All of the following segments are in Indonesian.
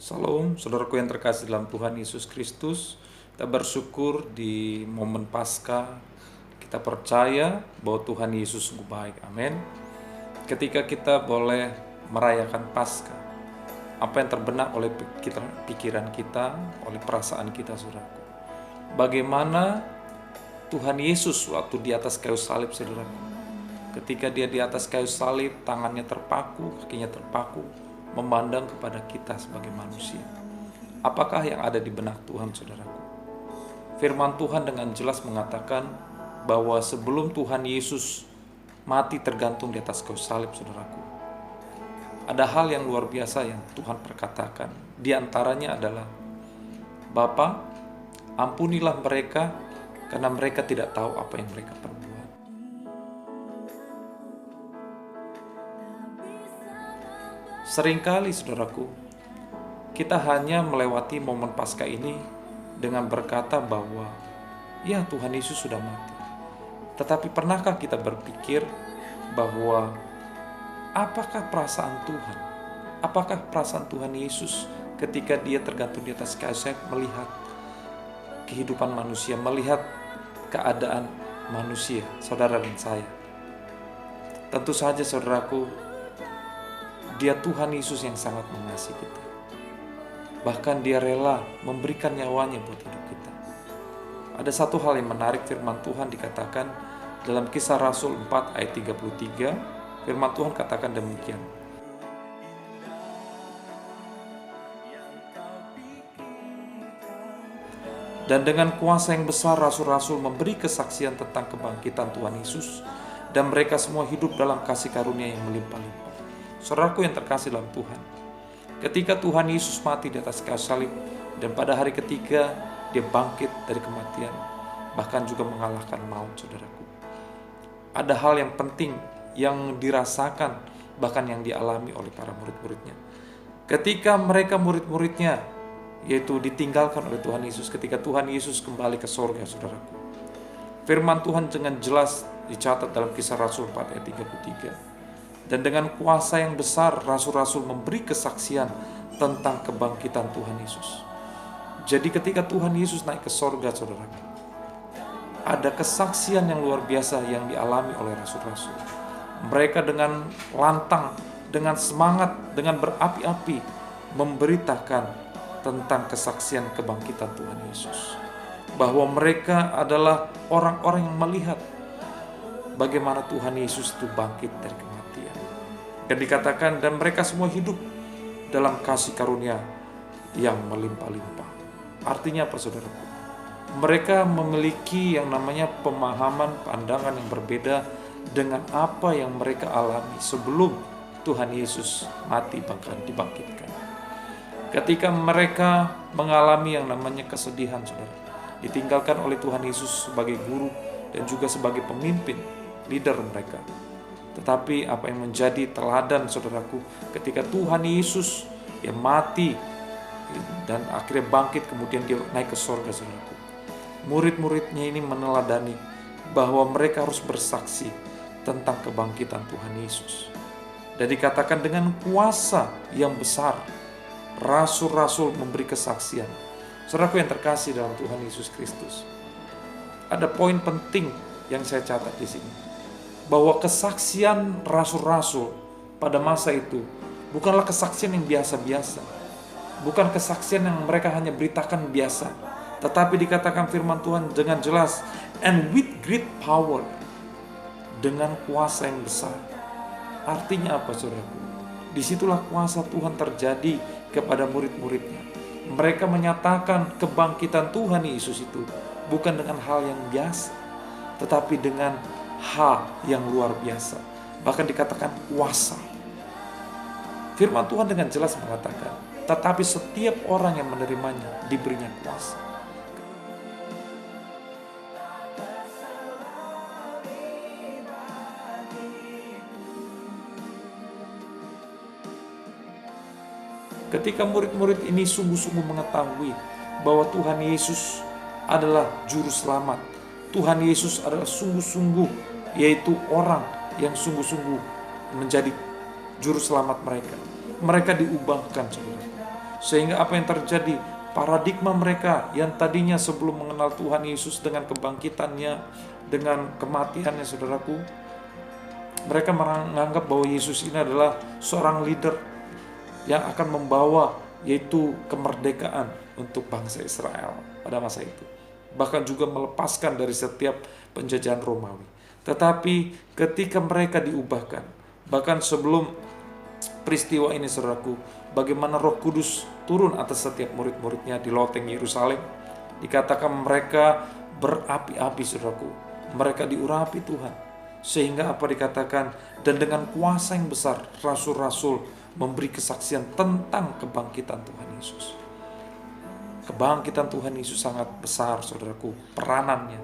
Salam, saudaraku yang terkasih dalam Tuhan Yesus Kristus. Kita bersyukur di momen Paskah. Kita percaya bahwa Tuhan Yesus sungguh baik. Amin. Ketika kita boleh merayakan Paskah, apa yang terbenak oleh pikiran kita, oleh perasaan kita, saudaraku? Bagaimana Tuhan Yesus waktu di atas kayu salib, saudaraku? Ketika dia di atas kayu salib, tangannya terpaku, kakinya terpaku, memandang kepada kita sebagai manusia. Apakah yang ada di benak Tuhan, saudaraku? Firman Tuhan dengan jelas mengatakan bahwa sebelum Tuhan Yesus mati tergantung di atas kayu salib, saudaraku, ada hal yang luar biasa yang Tuhan perkatakan. Di antaranya adalah, Bapa, ampunilah mereka karena mereka tidak tahu apa yang mereka perbuat. Seringkali, saudaraku, kita hanya melewati momen Paskah ini dengan berkata bahwa ya, Tuhan Yesus sudah mati. Tetapi pernahkah kita berpikir bahwa apakah perasaan Tuhan? Apakah perasaan Tuhan Yesus ketika dia tergantung di atas kayu salib melihat kehidupan manusia, melihat keadaan manusia, saudara dan saya? Tentu saja, saudaraku, dia Tuhan Yesus yang sangat mengasihi kita. Bahkan dia rela memberikan nyawanya buat hidup kita. Ada satu hal yang menarik, firman Tuhan dikatakan dalam Kisah Rasul 4 ayat 33, firman Tuhan katakan demikian. Dan dengan kuasa yang besar rasul-rasul memberi kesaksian tentang kebangkitan Tuhan Yesus, dan mereka semua hidup dalam kasih karunia yang melimpah-limpah. Saudaraku yang terkasih dalam Tuhan, ketika Tuhan Yesus mati di atas kayu salib dan pada hari ketiga dia bangkit dari kematian, bahkan juga mengalahkan maut, saudaraku, ada hal yang penting yang dirasakan, bahkan yang dialami oleh para murid-muridnya. Ketika mereka murid-muridnya yaitu ditinggalkan oleh Tuhan Yesus, ketika Tuhan Yesus kembali ke sorga, saudaraku, firman Tuhan dengan jelas dicatat dalam Kisah Rasul 4 ayat 33. Dan dengan kuasa yang besar rasul-rasul memberi kesaksian tentang kebangkitan Tuhan Yesus. Jadi ketika Tuhan Yesus naik ke sorga, saudaraku, ada kesaksian yang luar biasa yang dialami oleh rasul-rasul. Mereka dengan lantang, dengan semangat, dengan berapi-api memberitakan tentang kesaksian kebangkitan Tuhan Yesus. Bahwa mereka adalah orang-orang yang melihat bagaimana Tuhan Yesus itu bangkit dari kematian. Dan dikatakan, dan mereka semua hidup dalam kasih karunia yang melimpah-limpah. Artinya apa, saudaraku? Mereka memiliki yang namanya pemahaman, pandangan yang berbeda dengan apa yang mereka alami sebelum Tuhan Yesus mati bahkan dibangkitkan. Ketika mereka mengalami yang namanya kesedihan, saudara, ditinggalkan oleh Tuhan Yesus sebagai guru dan juga sebagai pemimpin, leader mereka. Tetapi apa yang menjadi teladan, saudaraku, ketika Tuhan Yesus yang mati dan akhirnya bangkit, kemudian dia naik ke sorga, saudaraku, murid-muridnya ini meneladani bahwa mereka harus bersaksi tentang kebangkitan Tuhan Yesus. Dan dikatakan dengan kuasa yang besar rasul-rasul memberi kesaksian. Saudaraku yang terkasih dalam Tuhan Yesus Kristus, ada poin penting yang saya catat di sini, bahwa kesaksian rasul-rasul pada masa itu bukanlah kesaksian yang biasa-biasa, bukan kesaksian yang mereka hanya beritakan biasa, tetapi dikatakan firman Tuhan dengan jelas, and with great power, dengan kuasa yang besar. Artinya apa, saudaraku? Disitulah kuasa Tuhan terjadi kepada murid-muridnya. Mereka menyatakan kebangkitan Tuhan Yesus itu bukan dengan hal yang biasa, tetapi dengan hal yang luar biasa, bahkan dikatakan kuasa. Firman Tuhan dengan jelas mengatakan, tetapi setiap orang yang menerimanya diberinya kuasa. Ketika murid-murid ini sungguh-sungguh mengetahui bahwa Tuhan Yesus adalah juru selamat, Tuhan Yesus adalah sungguh-sungguh, yaitu orang yang sungguh-sungguh menjadi juru selamat mereka. Mereka diubahkan, saudara. Sehingga apa yang terjadi? Paradigma mereka yang tadinya sebelum mengenal Tuhan Yesus dengan kebangkitannya, dengan kematiannya, saudaraku, mereka menganggap bahwa Yesus ini adalah seorang leader yang akan membawa yaitu kemerdekaan untuk bangsa Israel pada masa itu. Bahkan juga melepaskan dari setiap penjajahan Romawi. Tetapi ketika mereka diubahkan, bahkan sebelum peristiwa ini, saudaraku, bagaimana Roh Kudus turun atas setiap murid-muridnya di loteng Yerusalem, dikatakan mereka berapi-api, saudaraku. Mereka diurapi Tuhan. Sehingga apa dikatakan? Dan dengan kuasa yang besar, rasul-rasul memberi kesaksian tentang kebangkitan Tuhan Yesus. Kebangkitan Tuhan Yesus sangat besar, saudaraku, peranannya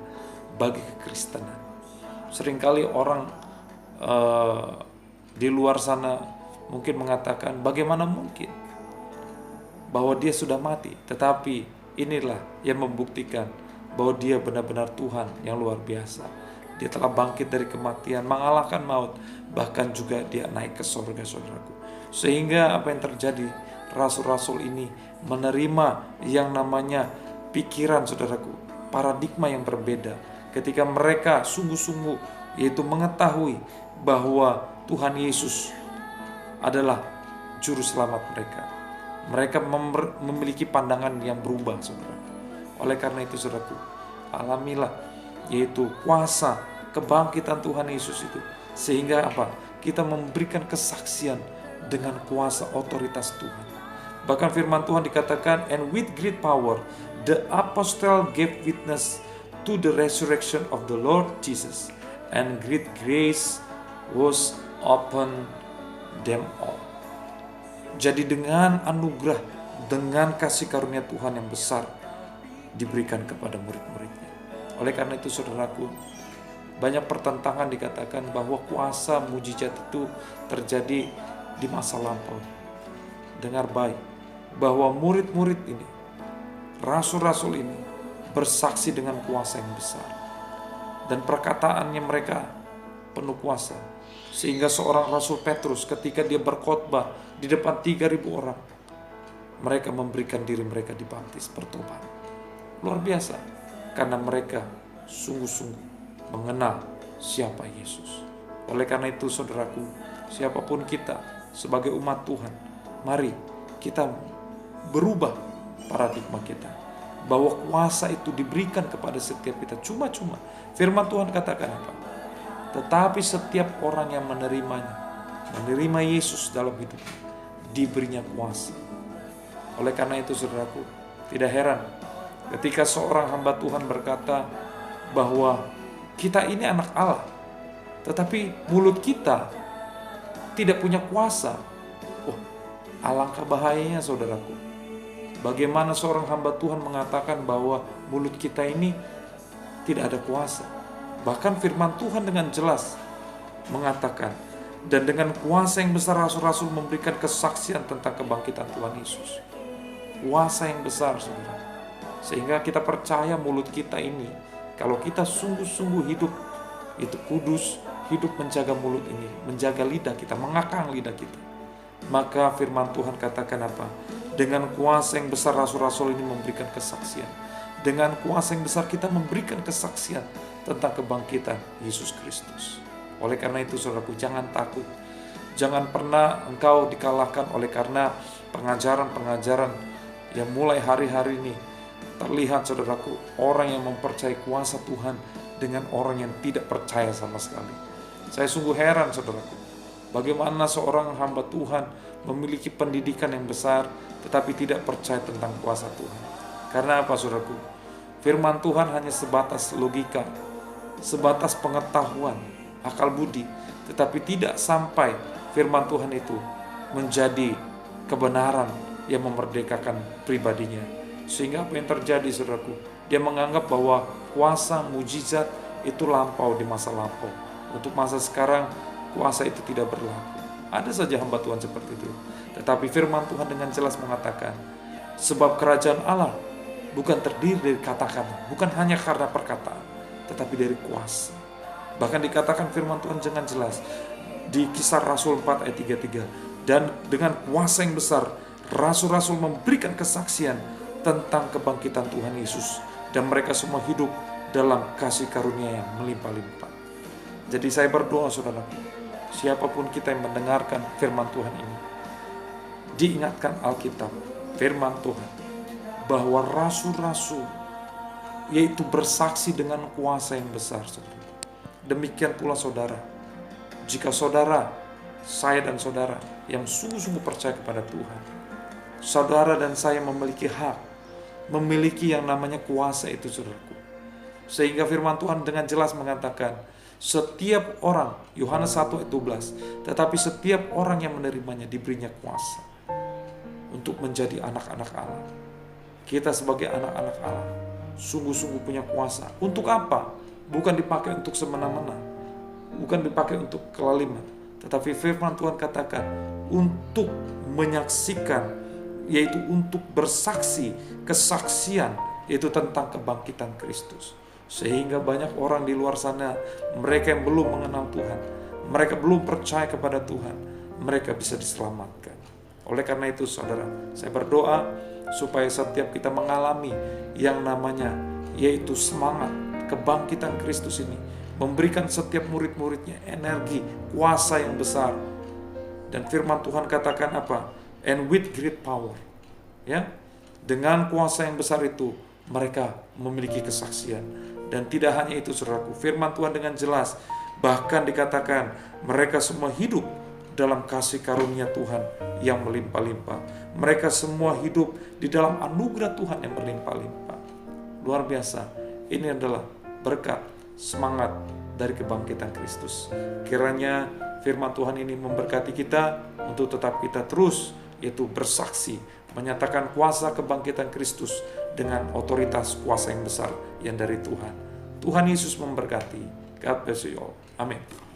bagi kekristenan. Seringkali orang di luar sana mungkin mengatakan, bagaimana mungkin bahwa dia sudah mati. Tetapi inilah yang membuktikan bahwa dia benar-benar Tuhan yang luar biasa. Dia telah bangkit dari kematian, mengalahkan maut, bahkan juga dia naik ke surga, saudaraku. Sehingga apa yang terjadi? Rasul-rasul ini menerima yang namanya pikiran, saudaraku, paradigma yang berbeda. Ketika mereka sungguh-sungguh yaitu mengetahui bahwa Tuhan Yesus adalah juru selamat mereka. Mereka memiliki pandangan yang berubah, saudara. Oleh karena itu, saudaraku, alamilah yaitu kuasa kebangkitan Tuhan Yesus itu. Sehingga apa? Kita memberikan kesaksian dengan kuasa otoritas Tuhan. Bahkan firman Tuhan dikatakan, and with great power the apostle gave witness to the resurrection of the Lord Jesus, and great grace was upon them all. Jadi dengan anugerah, dengan kasih karunia Tuhan yang besar diberikan kepada murid-muridnya. Oleh karena itu, saudaraku, banyak pertentangan dikatakan bahwa kuasa mujizat itu terjadi di masa lampau. Dengar baik, bahwa murid-murid ini, rasul-rasul ini bersaksi dengan kuasa yang besar. Dan perkataannya mereka penuh kuasa. Sehingga seorang Rasul Petrus ketika dia berkhotbah di depan 3.000 orang, mereka memberikan diri mereka dibaptis, bertobat. Luar biasa, karena mereka sungguh-sungguh mengenal siapa Yesus. Oleh karena itu, saudaraku, siapapun kita sebagai umat Tuhan, mari kita berubah paradigma kita, bahwa kuasa itu diberikan kepada setiap kita cuma-cuma. Firman Tuhan katakan apa? Tetapi setiap orang yang menerima Yesus dalam hidupnya, diberinya kuasa. Oleh karena itu, saudaraku, tidak heran ketika seorang hamba Tuhan berkata bahwa kita ini anak Allah, tetapi mulut kita tidak punya kuasa. Oh, alangkah bahayanya, saudaraku. Bagaimana seorang hamba Tuhan mengatakan bahwa mulut kita ini tidak ada kuasa? Bahkan firman Tuhan dengan jelas mengatakan, dan dengan kuasa yang besar rasul-rasul memberikan kesaksian tentang kebangkitan Tuhan Yesus. Kuasa yang besar, saudara. Sehingga kita percaya mulut kita ini, kalau kita sungguh-sungguh hidup itu kudus, hidup menjaga mulut ini, menjaga lidah kita, mengakang lidah kita, maka firman Tuhan katakan apa? Dengan kuasa yang besar rasul-rasul ini memberikan kesaksian. Dengan kuasa yang besar kita memberikan kesaksian tentang kebangkitan Yesus Kristus. Oleh karena itu, saudaraku, jangan takut. Jangan pernah engkau dikalahkan oleh karena pengajaran-pengajaran yang mulai hari-hari ini terlihat, saudaraku, orang yang mempercayai kuasa Tuhan dengan orang yang tidak percaya sama sekali. Saya sungguh heran, saudaraku, bagaimana seorang hamba Tuhan memiliki pendidikan yang besar tetapi tidak percaya tentang kuasa Tuhan. Karena apa, saudaraku? Firman Tuhan hanya sebatas logika, sebatas pengetahuan, akal budi, tetapi tidak sampai firman Tuhan itu menjadi kebenaran yang memerdekakan pribadinya. Sehingga apa yang terjadi, saudaraku? Dia menganggap bahwa kuasa mujizat itu lampau di masa lampau. Untuk masa sekarang, kuasa itu tidak berlaku. Ada saja hamba Tuhan seperti itu. Tetapi firman Tuhan dengan jelas mengatakan, sebab kerajaan Allah bukan terdiri dari kata-kata, bukan hanya karena perkataan, tetapi dari kuasa. Bahkan dikatakan firman Tuhan dengan jelas di Kisah Rasul 4 ayat 33, dan dengan kuasa yang besar Rasul-rasul memberikan kesaksian tentang kebangkitan Tuhan Yesus, dan mereka semua hidup dalam kasih karunia yang melimpah-limpah. Jadi saya berdoa saudaraku, siapapun kita yang mendengarkan firman Tuhan ini, diingatkan Alkitab, firman Tuhan, bahwa rasul-rasul yaitu bersaksi dengan kuasa yang besar. Saudara. Demikian pula saudara, jika saudara, saya dan saudara yang sungguh-sungguh percaya kepada Tuhan, saudara dan saya memiliki hak, memiliki yang namanya kuasa itu saudaraku. Sehingga firman Tuhan dengan jelas mengatakan, setiap orang, Yohanes 1 ayat 12, tetapi setiap orang yang menerimanya diberinya kuasa untuk menjadi anak-anak Allah. Kita sebagai anak-anak Allah sungguh-sungguh punya kuasa. Untuk apa? Bukan dipakai untuk semena-mena, bukan dipakai untuk kelaliman, tetapi firman Tuhan katakan untuk menyaksikan, yaitu untuk bersaksi, kesaksian, yaitu tentang kebangkitan Kristus. Sehingga banyak orang di luar sana, mereka yang belum mengenal Tuhan, mereka belum percaya kepada Tuhan, mereka bisa diselamatkan. Oleh karena itu saudara, saya berdoa supaya setiap kita mengalami yang namanya yaitu semangat kebangkitan Kristus ini, memberikan setiap murid-muridnya energi, kuasa yang besar. Dan firman Tuhan katakan apa? And with great power. Ya, dengan kuasa yang besar itu mereka memiliki kesaksian. Dan tidak hanya itu saudaraku, firman Tuhan dengan jelas bahkan dikatakan mereka semua hidup dalam kasih karunia Tuhan yang melimpah-limpah. Mereka semua hidup di dalam anugerah Tuhan yang berlimpah-limpah. Luar biasa. Ini adalah berkat, semangat dari kebangkitan Kristus. Kiranya firman Tuhan ini memberkati kita untuk tetap kita terus yaitu bersaksi, menyatakan kuasa kebangkitan Kristus dengan otoritas kuasa yang besar yang dari Tuhan. Tuhan Yesus memberkati. God bless you all. Amin.